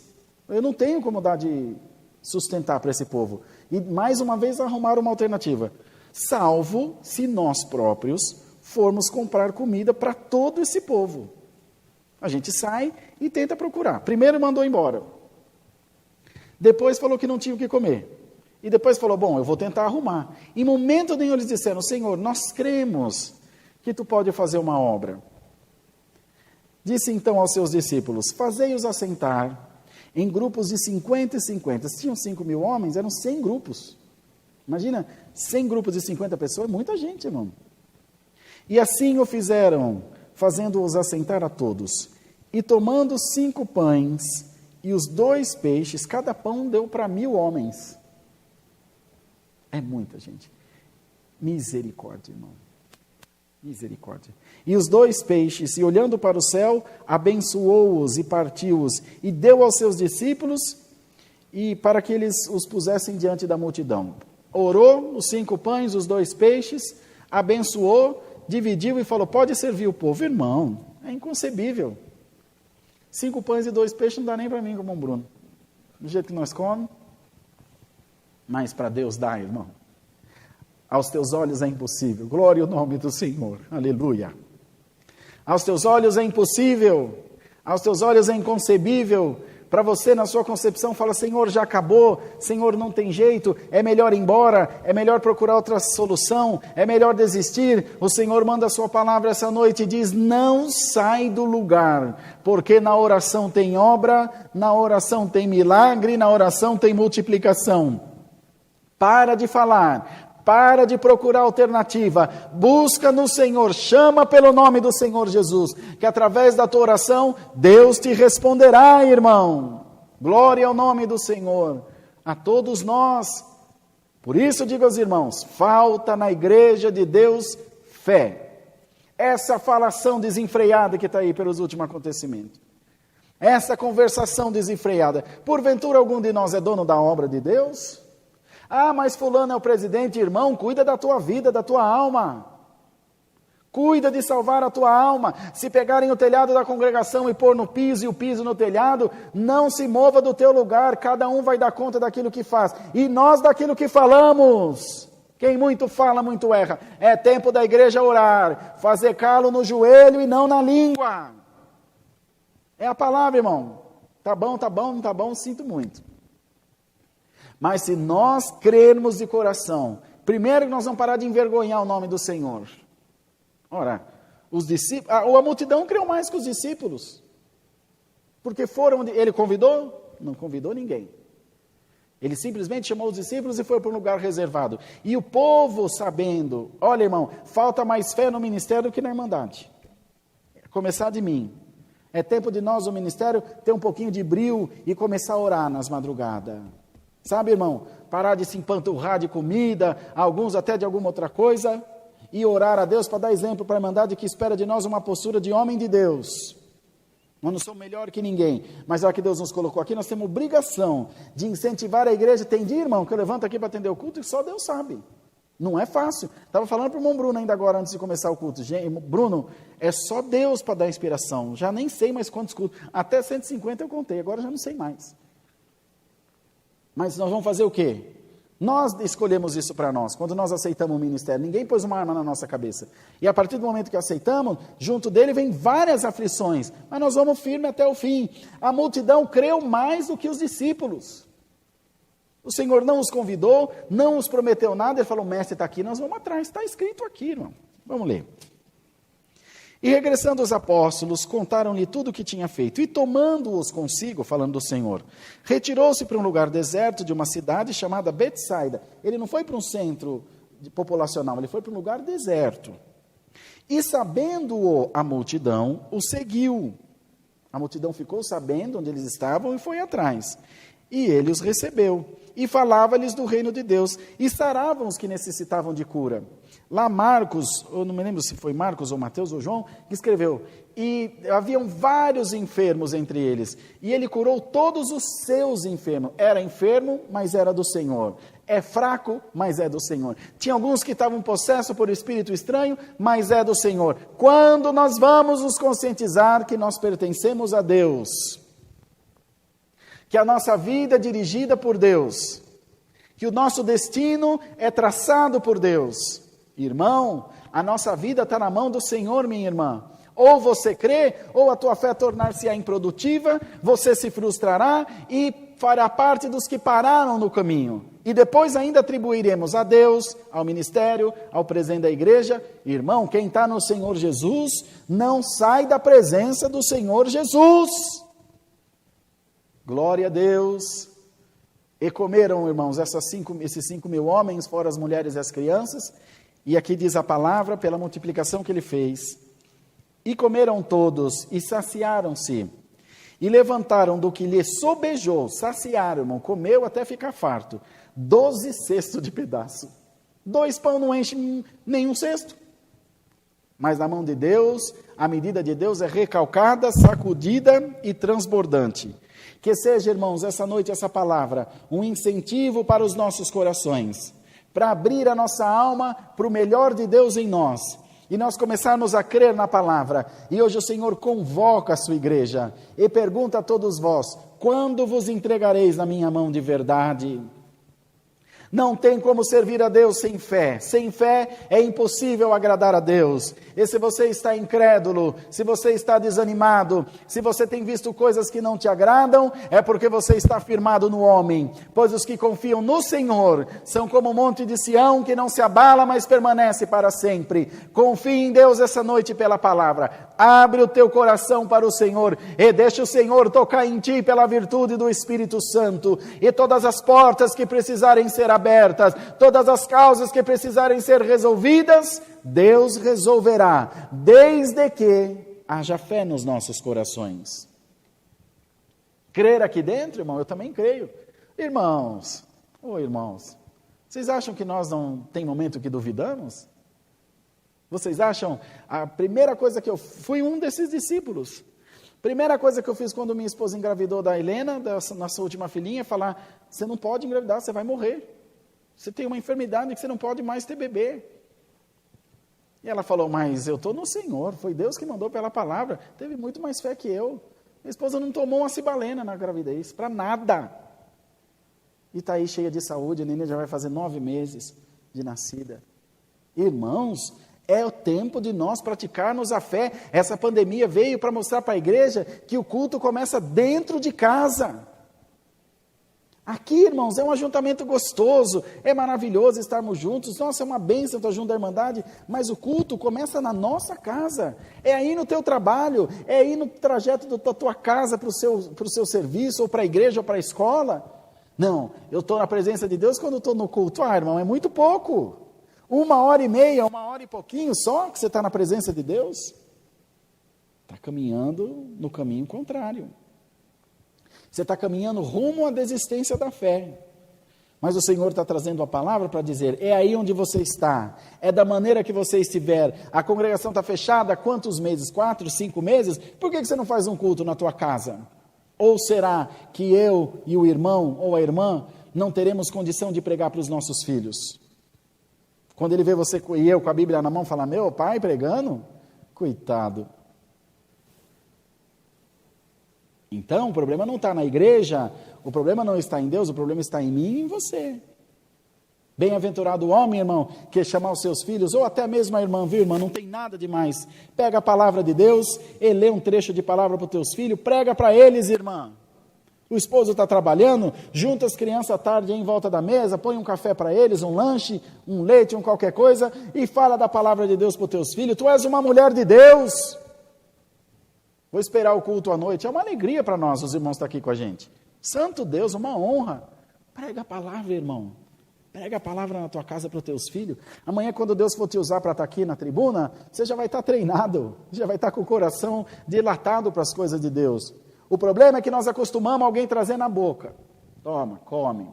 Eu não tenho como dar de sustentar para esse povo. E mais uma vez arrumaram uma alternativa. Salvo se nós próprios formos comprar comida para todo esse povo. A gente sai e tenta procurar. Primeiro mandou embora. Depois falou que não tinha o que comer. E depois falou, bom, eu vou tentar arrumar. Em momento nenhum eles disseram, Senhor, nós cremos que tu pode fazer uma obra. Disse então aos seus discípulos, fazei-os assentar em grupos de 50 e 50. Se tinham 5.000 homens, eram 100 grupos. Imagina, 100 grupos de 50 pessoas, é muita gente, irmão. E assim o fizeram, fazendo-os assentar a todos. E tomando 5 pães e os 2 peixes, cada pão deu para 1.000 homens. É muita gente. Misericórdia, irmão. Misericórdia. E os 2 peixes, e olhando para o céu, abençoou-os e partiu-os, e deu aos seus discípulos, e para que eles os pusessem diante da multidão. Orou os 5 pães, os 2 peixes, abençoou, dividiu e falou, pode servir o povo. Irmão, é inconcebível. 5 pães e 2 peixes não dá nem para mim, como um Bruno. Do jeito que nós comemos. Mas para Deus dá, irmão. Aos teus olhos é impossível. Glória ao nome do Senhor. Aleluia. Aos teus olhos é impossível. Aos teus olhos é inconcebível. Para você, na sua concepção, fala, Senhor, já acabou. Senhor, não tem jeito. É melhor ir embora. É melhor procurar outra solução. É melhor desistir. O Senhor manda a sua palavra essa noite e diz, não sai do lugar. Porque na oração tem obra, na oração tem milagre, na oração tem multiplicação. Para de falar, para de procurar alternativa, busca no Senhor, chama pelo nome do Senhor Jesus, que através da tua oração, Deus te responderá, irmão. Glória ao nome do Senhor, a todos nós. Por isso digo aos irmãos, falta na igreja de Deus fé. Essa falação desenfreada que está aí pelos últimos acontecimentos. Essa conversação desenfreada. Porventura algum de nós é dono da obra de Deus? Ah, mas fulano é o presidente, irmão, cuida da tua vida, da tua alma. Cuida de salvar a tua alma. Se pegarem o telhado da congregação e pôr no piso e o piso no telhado, não se mova do teu lugar, cada um vai dar conta daquilo que faz. E nós daquilo que falamos. Quem muito fala, muito erra. É tempo da igreja orar, fazer calo no joelho e não na língua. É a palavra, irmão. Tá bom, não tá bom, sinto muito. Mas se nós crermos de coração, primeiro que nós vamos parar de envergonhar o nome do Senhor. Ora, os discípulos, a multidão creu mais que os discípulos. Porque foram, ele convidou? Não convidou ninguém. Ele simplesmente chamou os discípulos e foi para um lugar reservado. E o povo sabendo, olha irmão, falta mais fé no ministério do que na irmandade. Começar de mim. É tempo de nós, o ministério, ter um pouquinho de brio e começar a orar nas madrugadas. Sabe, irmão, parar de se empanturrar de comida, alguns até de alguma outra coisa, e orar a Deus para dar exemplo para a irmandade que espera de nós uma postura de homem de Deus. Nós não somos melhor que ninguém, mas já que Deus nos colocou aqui, nós temos obrigação de incentivar a igreja. Tem dia, irmão, que eu levanto aqui para atender o culto e só Deus sabe. Não é fácil. Estava falando para o irmão Bruno ainda agora, antes de começar o culto. Gente, Bruno, é só Deus para dar inspiração. Já nem sei mais quantos cultos. Até 150 eu contei, agora já não sei mais. Mas nós vamos fazer o quê? Nós escolhemos isso para nós, quando nós aceitamos o ministério. Ninguém pôs uma arma na nossa cabeça. E a partir do momento que aceitamos, junto dele vem várias aflições. Mas nós vamos firme até o fim. A multidão creu mais do que os discípulos. O Senhor não os convidou, não os prometeu nada. Ele falou, mestre está aqui, nós vamos atrás. Está escrito aqui, irmão. Vamos ler. E regressando os apóstolos, contaram-lhe tudo o que tinha feito. E tomando-os consigo, falando do Senhor, retirou-se para um lugar deserto de uma cidade chamada Betsaida. Ele não foi para um centro populacional, ele foi para um lugar deserto. E sabendo-o a multidão, o seguiu. A multidão ficou sabendo onde eles estavam e foi atrás. E ele os recebeu. E falava-lhes do reino de Deus. E saravam os que necessitavam de cura. Lá Marcos, eu não me lembro se foi Marcos ou Mateus ou João, que escreveu, e haviam vários enfermos entre eles, e ele curou todos os seus enfermos. Era enfermo, mas era do Senhor. É fraco, mas é do Senhor. Tinha alguns que estavam possessos por espírito estranho, mas é do Senhor. Quando nós vamos nos conscientizar que nós pertencemos a Deus, que a nossa vida é dirigida por Deus, que o nosso destino é traçado por Deus, irmão, a nossa vida está na mão do Senhor, minha irmã. Ou você crê, ou a tua fé tornar-se-á improdutiva, você se frustrará e fará parte dos que pararam no caminho. E depois ainda atribuiremos a Deus, ao ministério, ao presente da igreja. Irmão, quem está no Senhor Jesus, não sai da presença do Senhor Jesus. Glória a Deus. E comeram, irmãos, esses 5.000 homens, fora as mulheres e as crianças. E aqui diz a palavra, pela multiplicação que ele fez. E comeram todos, e saciaram-se. E levantaram do que lhe sobejou, saciaram, irmão, comeu até ficar farto, 12 cestos de pedaço. 2 pão não enche nenhum cesto. Mas na mão de Deus, a medida de Deus é recalcada, sacudida e transbordante. Que seja, irmãos, essa noite, essa palavra, um incentivo para os nossos corações, para abrir a nossa alma para o melhor de Deus em nós, e nós começarmos a crer na palavra. E hoje o Senhor convoca a sua igreja, e pergunta a todos vós, quando vos entregareis na minha mão de verdade? Não tem como servir a Deus sem fé. Sem fé é impossível agradar a Deus. E se você está incrédulo, se você está desanimado, se você tem visto coisas que não te agradam, é porque você está firmado no homem. Pois os que confiam no Senhor são como o monte de Sião, que não se abala, mas permanece para sempre. Confie em Deus essa noite pela palavra. Abre o teu coração para o Senhor e deixa o Senhor tocar em ti pela virtude do Espírito Santo. E todas as portas que precisarem ser abertas, todas as causas que precisarem ser resolvidas, Deus resolverá, desde que haja fé nos nossos corações. Crer aqui dentro, irmão, eu também creio. Irmãos, vocês acham que nós não tem momento que duvidamos? Vocês acham? A primeira coisa que eu fui um desses discípulos. Primeira coisa que eu fiz quando minha esposa engravidou da Helena, da nossa última filhinha, é falar, você não pode engravidar, você vai morrer. Você tem uma enfermidade que você não pode mais ter bebê. E ela falou, mas eu estou no Senhor, foi Deus que mandou pela palavra, teve muito mais fé que eu. Minha esposa não tomou uma cibalena na gravidez, para nada. E está aí cheia de saúde, a neném já vai fazer 9 meses. de nascida. Irmãos, é o tempo de nós praticarmos a fé. Essa pandemia veio para mostrar para a igreja que o culto começa dentro de casa. Aqui, irmãos, é um ajuntamento gostoso, é maravilhoso estarmos juntos, nossa, é uma bênção estar junto da Irmandade, mas o culto começa na nossa casa, é aí no teu trabalho, é aí no trajeto da tua casa para o seu serviço, ou para a igreja, ou para a escola. Não, eu estou na presença de Deus quando estou no culto. Irmão, é muito pouco. 1h30, 1h e pouquinho só que você está na presença de Deus. Está caminhando no caminho contrário. Você está caminhando rumo à desistência da fé. Mas o Senhor está trazendo a palavra para dizer, é aí onde você está, é da maneira que você estiver. A congregação está fechada há quantos meses? 4, 5 meses? Por que você não faz um culto na tua casa? Ou será que eu e o irmão ou a irmã não teremos condição de pregar para os nossos filhos? Quando ele vê você e eu com a Bíblia na mão, fala, meu pai pregando? Coitado. Então, o problema não está na igreja, o problema não está em Deus, o problema está em mim e em você. Bem-aventurado o homem, irmão, que chamar os seus filhos, ou até mesmo a irmã, viu, irmã, não tem nada demais. Pega a palavra de Deus e lê um trecho de palavra para os teus filhos, prega para eles, irmã. O esposo está trabalhando, junta as crianças à tarde em volta da mesa, põe um café para eles, um lanche, um leite, um qualquer coisa, e fala da palavra de Deus para os teus filhos. Tu és uma mulher de Deus. Vou esperar o culto à noite. É uma alegria para nós, os irmãos estão aqui com a gente. Santo Deus, uma honra. Prega a palavra, irmão. Prega a palavra na tua casa para os teus filhos. Amanhã, quando Deus for te usar para estar aqui na tribuna, você já vai estar treinado, já vai estar com o coração dilatado para as coisas de Deus. O problema é que nós acostumamos alguém trazer na boca. Toma, come.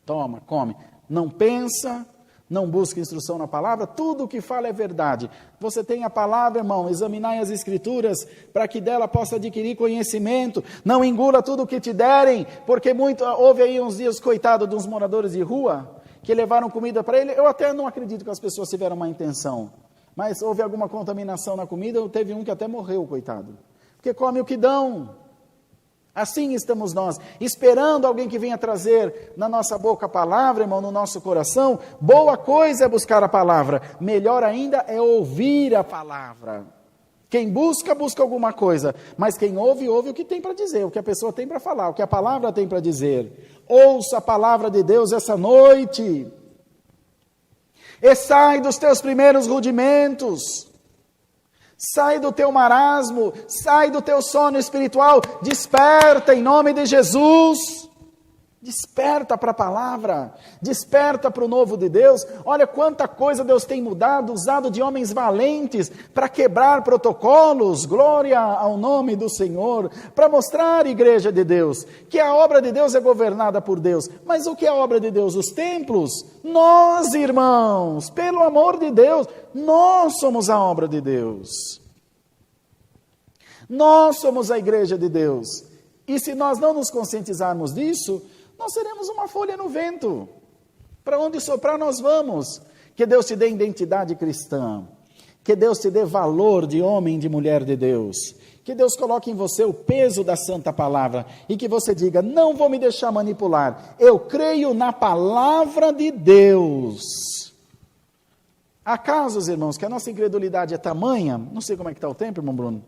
Toma, come. Não pensa, não busca instrução na palavra, tudo o que fala é verdade. Você tem a palavra, irmão, examinai as escrituras, para que dela possa adquirir conhecimento. Não engula tudo o que te derem, porque houve aí uns dias, coitado, de uns moradores de rua, que levaram comida para ele. Eu até não acredito que as pessoas tiveram uma intenção, mas houve alguma contaminação na comida, teve um que até morreu, coitado. Porque come o que dão. Assim estamos nós, esperando alguém que venha trazer na nossa boca a palavra, irmão, no nosso coração. Boa coisa é buscar a palavra, melhor ainda é ouvir a palavra. Quem busca, busca alguma coisa, mas quem ouve, ouve o que tem para dizer, o que a pessoa tem para falar, o que a palavra tem para dizer. Ouça a palavra de Deus essa noite, e sai dos teus primeiros rudimentos. Sai do teu marasmo, sai do teu sono espiritual, desperta em nome de Jesus, desperta para a palavra, desperta para o novo de Deus. Olha quanta coisa Deus tem mudado, usado de homens valentes para quebrar protocolos, glória ao nome do Senhor, para mostrar, igreja de Deus, que a obra de Deus é governada por Deus. Mas o que é a obra de Deus? Os templos? Nós, irmãos, pelo amor de Deus, nós somos a obra de Deus. Nós somos a igreja de Deus. E se nós não nos conscientizarmos disso, nós seremos uma folha no vento. Para onde soprar nós vamos. Que Deus te dê identidade cristã. Que Deus te dê valor de homem e de mulher de Deus. Que Deus coloque em você o peso da santa palavra. E que você diga, não vou me deixar manipular. Eu creio na palavra de Deus. Há casos, irmãos, que a nossa incredulidade é tamanha. Não sei como é que está o tempo, irmão Bruno.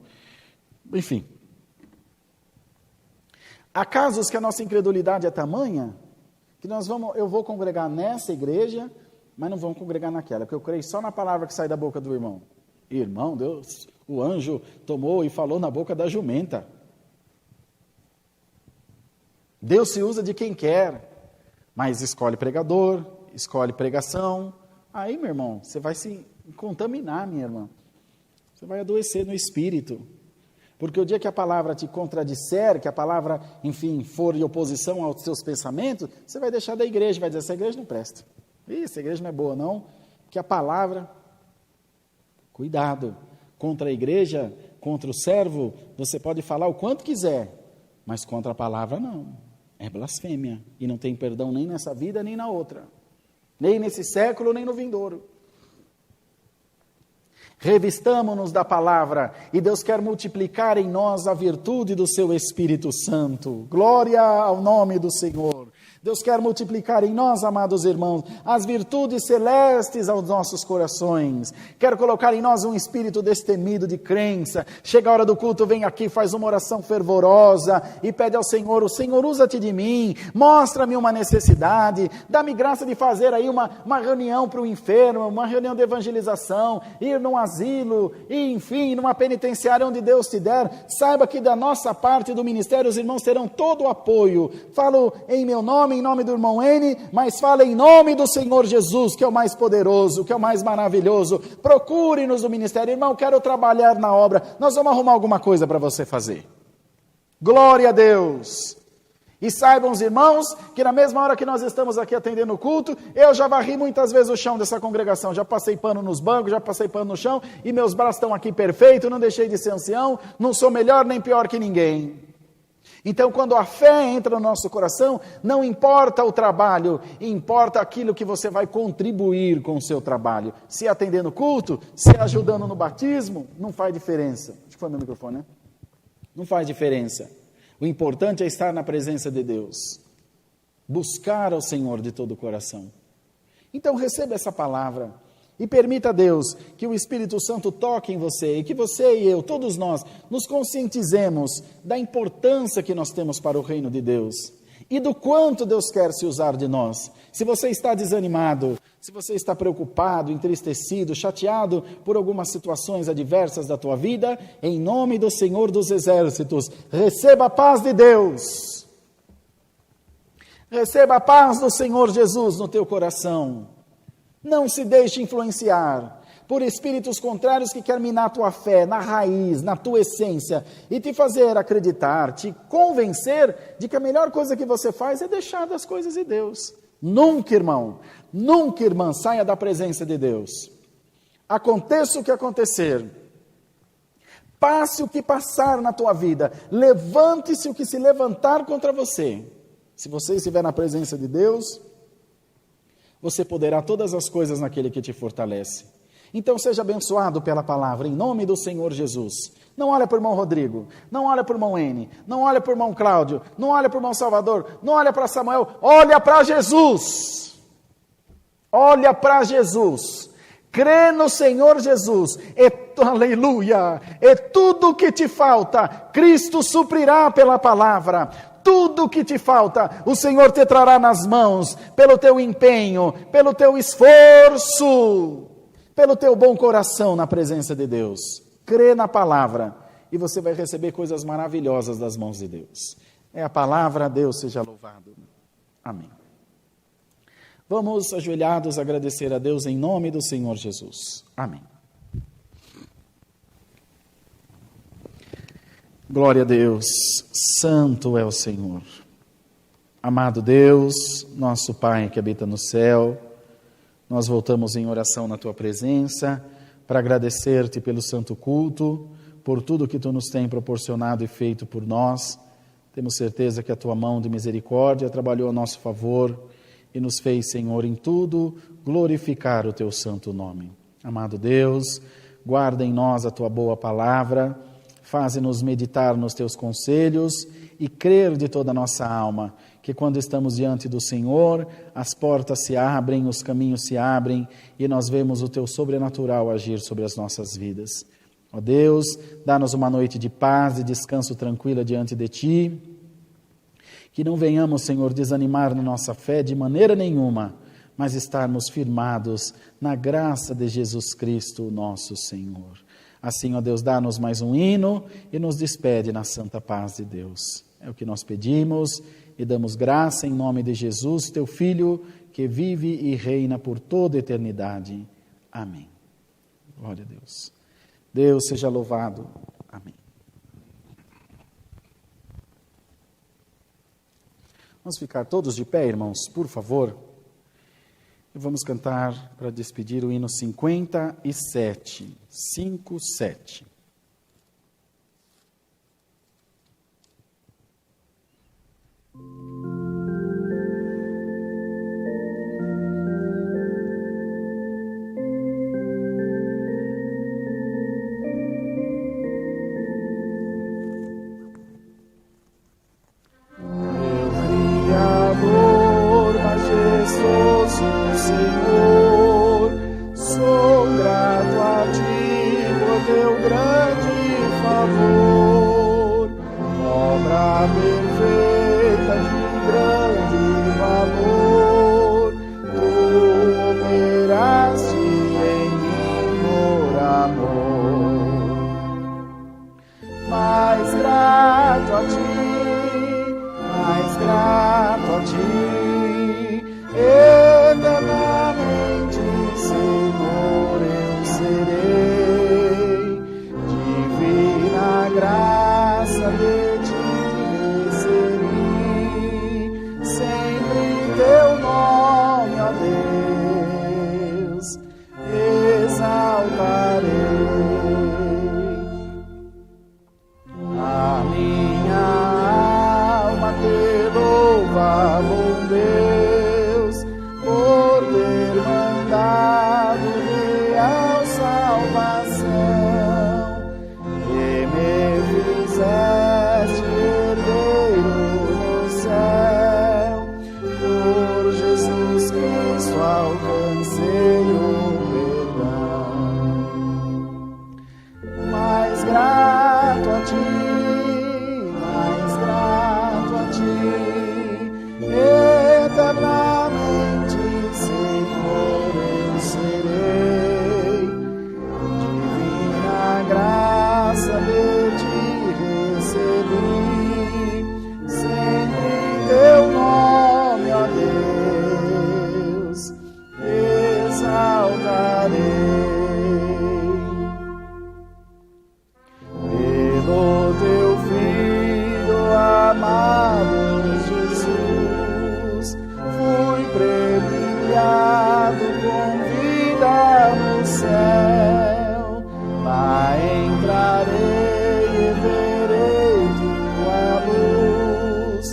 Enfim. Há casos que a nossa incredulidade é tamanha que eu vou congregar nessa igreja, mas não vamos congregar naquela, porque eu creio só na palavra que sai da boca do irmão. Irmão, Deus, o anjo tomou e falou na boca da jumenta. Deus se usa de quem quer, mas escolhe pregador, escolhe pregação. Aí, meu irmão, você vai se contaminar, minha irmã. Você vai adoecer no espírito. Porque o dia que a palavra te contradisser, que a palavra, enfim, for de oposição aos seus pensamentos, você vai deixar da igreja, vai dizer, essa igreja não presta. Essa igreja não é boa, não. Porque a palavra, cuidado, contra a igreja, contra o servo, você pode falar o quanto quiser, mas contra a palavra não. É blasfêmia. E não tem perdão nem nessa vida, nem na outra. Nem nesse século, nem no vindouro. Revistamo-nos da palavra, e Deus quer multiplicar em nós a virtude do seu Espírito Santo. Glória ao nome do Senhor. Deus quer multiplicar em nós, amados irmãos, as virtudes celestes aos nossos corações. Quer colocar em nós um espírito destemido de crença. Chega a hora do culto, vem aqui, faz uma oração fervorosa e pede ao Senhor, o Senhor usa-te de mim, mostra-me uma necessidade, dá-me graça de fazer aí uma reunião para o enfermo, uma reunião de evangelização, ir num asilo, e enfim, numa penitenciária onde Deus te der. Saiba que da nossa parte do ministério, os irmãos terão todo o apoio. Falo em meu nome, em nome do irmão N, mas fala em nome do Senhor Jesus, que é o mais poderoso, que é o mais maravilhoso. Procure-nos no ministério. Irmão, quero trabalhar na obra. Nós vamos arrumar alguma coisa para você fazer. Glória a Deus. E saibam os irmãos, que na mesma hora que nós estamos aqui atendendo o culto, eu já varri muitas vezes o chão dessa congregação, já passei pano nos bancos, já passei pano no chão, e meus braços estão aqui perfeitos, não deixei de ser ancião, não sou melhor nem pior que ninguém. Então, quando a fé entra no nosso coração, não importa o trabalho, importa aquilo que você vai contribuir com o seu trabalho. Se atendendo o culto, se ajudando no batismo, não faz diferença. Acho que foi meu microfone, né? Não faz diferença. O importante é estar na presença de Deus. Buscar ao Senhor de todo o coração. Então, receba essa palavra. E permita a Deus que o Espírito Santo toque em você, e que você e eu, todos nós, nos conscientizemos da importância que nós temos para o reino de Deus, e do quanto Deus quer se usar de nós. Se você está desanimado, se você está preocupado, entristecido, chateado por algumas situações adversas da tua vida, em nome do Senhor dos Exércitos, receba a paz de Deus. Receba a paz do Senhor Jesus no teu coração. Não se deixe influenciar por espíritos contrários que querem minar a tua fé, na raiz, na tua essência, e te fazer acreditar, te convencer de que a melhor coisa que você faz é deixar das coisas de Deus. Nunca, irmão, nunca, irmã, saia da presença de Deus. Aconteça o que acontecer, passe o que passar na tua vida, levante-se o que se levantar contra você. Se você estiver na presença de Deus, você poderá todas as coisas naquele que te fortalece. Então seja abençoado pela palavra, em nome do Senhor Jesus. Não olha para o irmão Rodrigo, não olha para o irmão N, não olha para o irmão Cláudio, não olha para o irmão Salvador, não olha para Samuel, olha para Jesus. Olha para Jesus. Crê no Senhor Jesus, aleluia, e tudo o que te falta, Cristo suprirá pela palavra. Tudo o que te falta, o Senhor te trará nas mãos, pelo teu empenho, pelo teu esforço, pelo teu bom coração na presença de Deus. Crê na palavra e você vai receber coisas maravilhosas das mãos de Deus. É a palavra, Deus seja louvado. Amém. Vamos ajoelhados agradecer a Deus em nome do Senhor Jesus. Amém. Glória a Deus, santo é o Senhor. Amado Deus, nosso Pai que habita no céu, nós voltamos em oração na Tua presença para agradecer-te pelo santo culto, por tudo que Tu nos tem proporcionado e feito por nós. Temos certeza que a Tua mão de misericórdia trabalhou a nosso favor e nos fez, Senhor, em tudo glorificar o Teu santo nome. Amado Deus, guarda em nós a Tua boa palavra, faze-nos meditar nos Teus conselhos e crer de toda a nossa alma que quando estamos diante do Senhor, as portas se abrem, os caminhos se abrem e nós vemos o Teu sobrenatural agir sobre as nossas vidas. Ó Deus, dá-nos uma noite de paz e descanso tranquila diante de Ti, que não venhamos, Senhor, desanimar na nossa fé de maneira nenhuma, mas estarmos firmados na graça de Jesus Cristo, nosso Senhor. Assim, ó Deus, dá-nos mais um hino e nos despede na santa paz de Deus. É o que nós pedimos e damos graça em nome de Jesus, Teu Filho, que vive e reina por toda a eternidade. Amém. Glória a Deus. Deus seja louvado. Amém. Vamos ficar todos de pé, irmãos, por favor. E vamos cantar para despedir o hino 57. 57. Meu Criador favor, obra perfeita de grande valor, tu operaste em mim por amor. Mais grato a ti, eternamente, Senhor, eu serei. Divina graça de ti recebi, sempre teu nome, ó Deus, exaltarei. A minha alma te louva, bom Deus, por ter mandado real salvação, e me fizeste herdeiro no céu. Por Jesus Cristo alcancei o perdão. Mais grato a ti, eternamente, Senhor, eu serei. Divina graça de ti recebi, sempre teu nome, ó Deus, exaltarei. Pelo teu Filho amado Jesus, fui premiado com vida no céu. Lá entrarei e verei tua luz,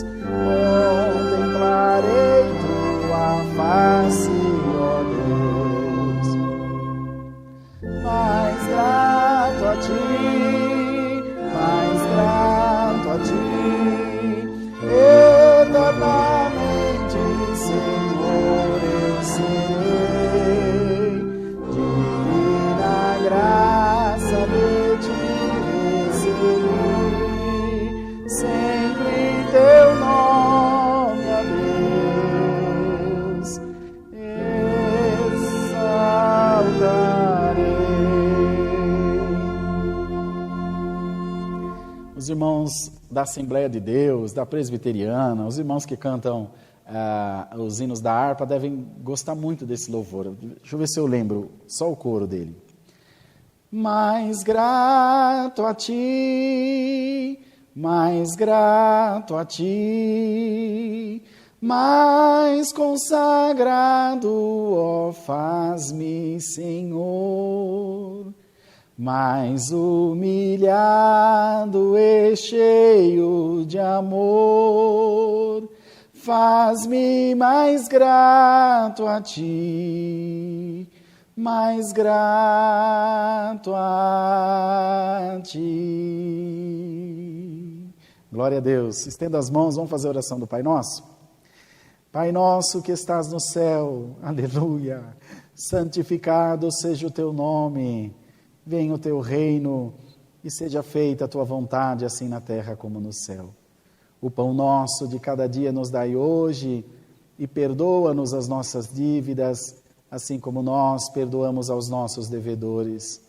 contemplarei tua face, ó Deus. Mais grato a ti, eternamente, Senhor, eu serei. Divina graça de ti recebi, sempre teu nome, ó Deus, exaltarei. Os irmãos da Assembleia de Deus, da Presbiteriana, os irmãos que cantam os hinos da harpa devem gostar muito desse louvor. Deixa eu ver se eu lembro só o coro dele. Mais grato a ti, mais consagrado, ó, faz-me, Senhor, mais humilhado e cheio de amor, faz-me mais grato a ti, mais grato a ti. Glória a Deus. Estenda as mãos, vamos fazer a oração do Pai Nosso. Pai nosso que estás no céu, aleluia, santificado seja o teu nome. Venha o teu reino e seja feita a tua vontade, assim na terra como no céu. O pão nosso de cada dia nos dai hoje e perdoa-nos as nossas dívidas, assim como nós perdoamos aos nossos devedores.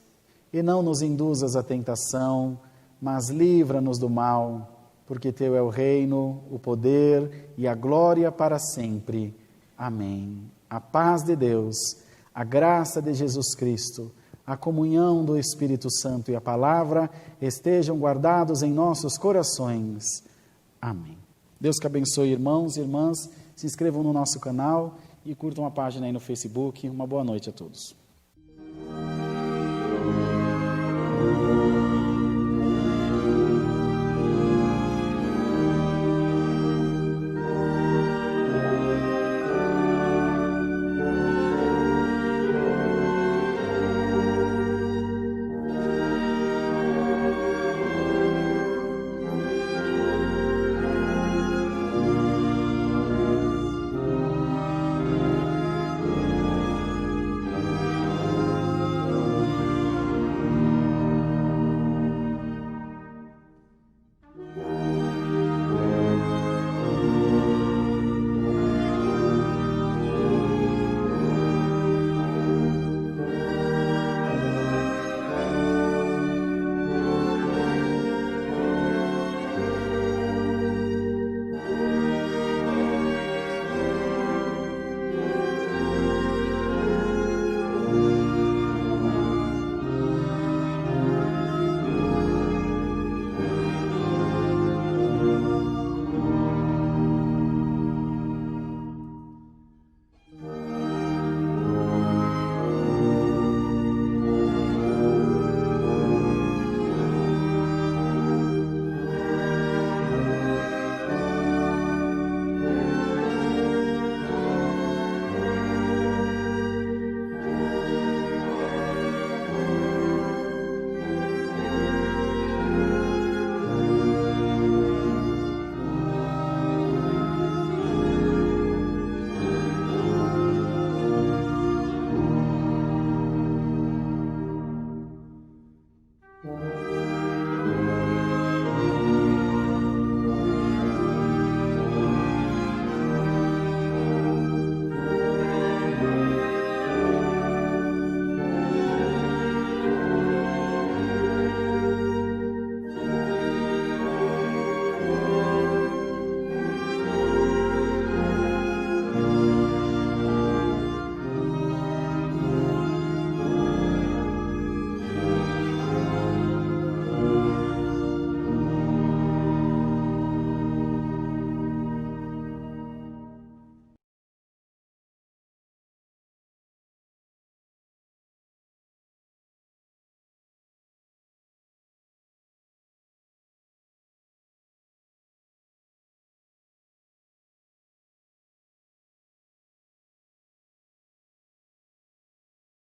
E não nos induzas à tentação, mas livra-nos do mal, porque teu é o reino, o poder e a glória para sempre. Amém. A paz de Deus, a graça de Jesus Cristo, a comunhão do Espírito Santo e a palavra estejam guardados em nossos corações. Amém. Deus que abençoe, irmãos e irmãs. Se inscrevam no nosso canal e curtam a página aí no Facebook. Uma boa noite a todos.